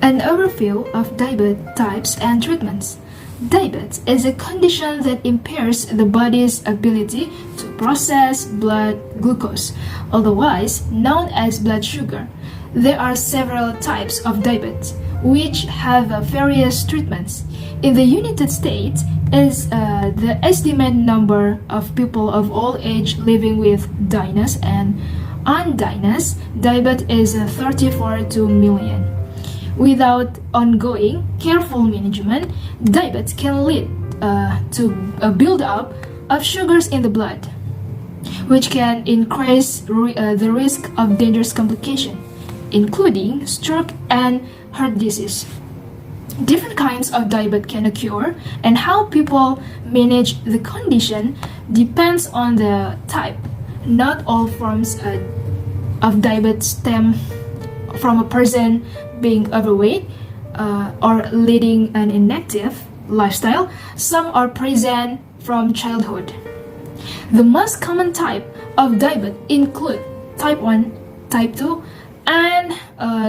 An overview of diabetes types and treatments. Diabetes is a condition that impairs the body's ability to process blood glucose, otherwise known as blood sugar. There are several types of diabetes, which have various treatments. In the United States, the estimated number of people of all age living with diagnosed and undiagnosed diabetes is 34 million. Without ongoing, careful management, diabetes can lead to a buildup of sugars in the blood, which can increase the risk of dangerous complications, including stroke and heart disease. Different kinds of diabetes can occur, and how people manage the condition depends on the type. Not all forms of diabetes stem from a person being overweight or leading an inactive lifestyle. Some are present from childhood. The most common type of diabetes include type 1, type 2, and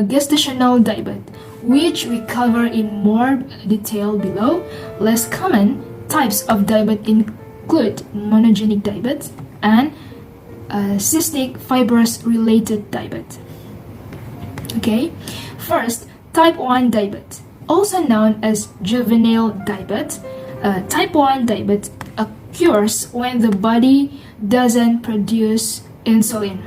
gestational diabetes, which we cover in more detail below. Less common types of diabetes include monogenic diabetes and cystic fibrous related diabetes. Okay, first, type 1 diabetes, also known as juvenile diabetes. Type 1 diabetes occurs when the body doesn't produce insulin.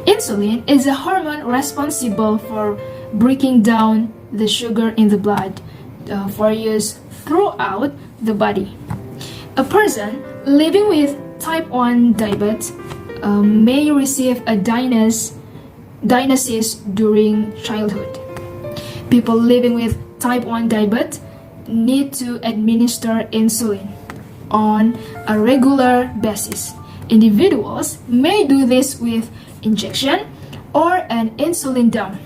Insulin is a hormone responsible for breaking down the sugar in the blood for use throughout the body. A person living with type 1 diabetes may receive a diagnosis during childhood. People living with type 1 diabetes need to administer insulin on a regular basis. Individuals may do this with injection or an insulin dump.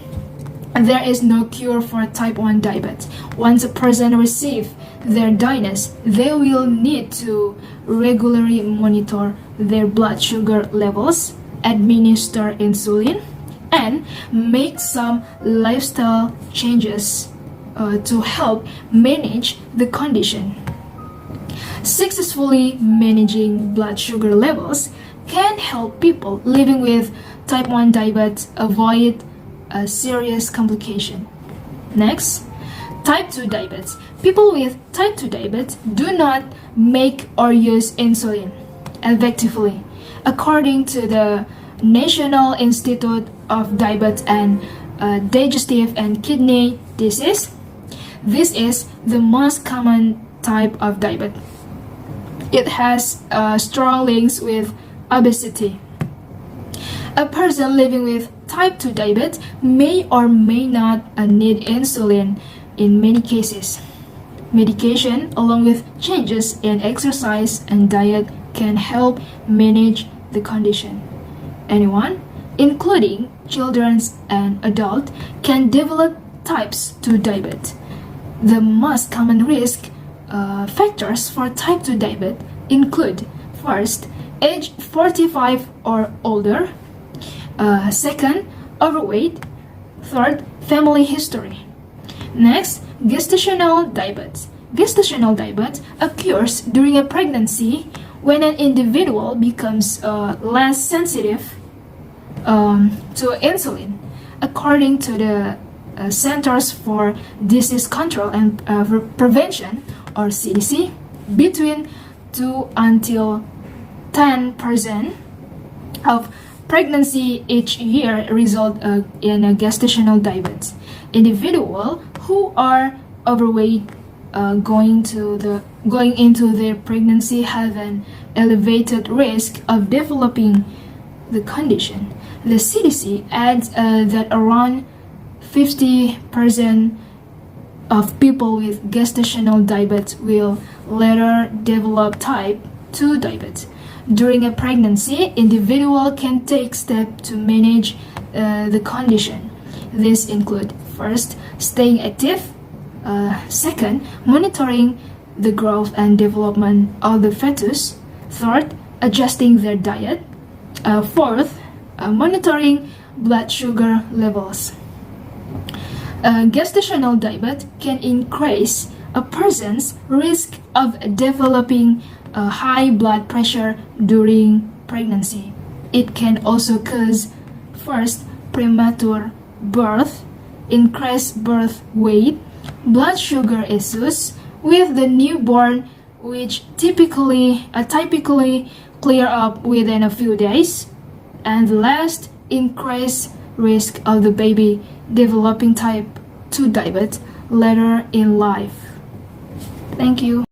There is no cure for type 1 diabetes. Once a person receives their diagnosis, they will need to regularly monitor their blood sugar levels, administer insulin, and make some lifestyle changes to help manage the condition. Successfully managing blood sugar levels can help people living with type 1 diabetes avoid a serious complication. Next, type 2 diabetes. People with type 2 diabetes do not make or use insulin effectively. According to the National Institute of Diabetes and Digestive and Kidney Disease, this is the most common type of diabetes. It has strong links with obesity. A person living with type 2 diabetes may or may not need insulin in many cases. Medication, along with changes in exercise and diet, can help manage the condition. Anyone, including children and adults, can develop types 2 diabetes. The most common risk factors for type 2 diabetes include: first, age 45 or older; second, overweight; third, family history. Next, gestational diabetes. Gestational diabetes occurs during a pregnancy when an individual becomes less sensitive to insulin. According to the Centers for Disease Control and Prevention, or CDC, between 2 until 10% of pregnancy each year result in a gestational diabetes. Individuals who are overweight going into their pregnancy have an elevated risk of developing the condition. The CDC adds that around 50% of people with gestational diabetes will later develop type 2 diabetes. During a pregnancy, individual can take steps to manage the condition. These include: first, staying active; second, monitoring the growth and development of the fetus; third, adjusting their diet; fourth, monitoring blood sugar levels. Gestational diabetes can increase a person's risk of developing a high blood pressure during pregnancy. It can also cause, first, premature birth, increased birth weight, blood sugar issues with the newborn, which typically clear up within a few days, and last, increased risk of the baby developing type 2 diabetes later in life. Thank you.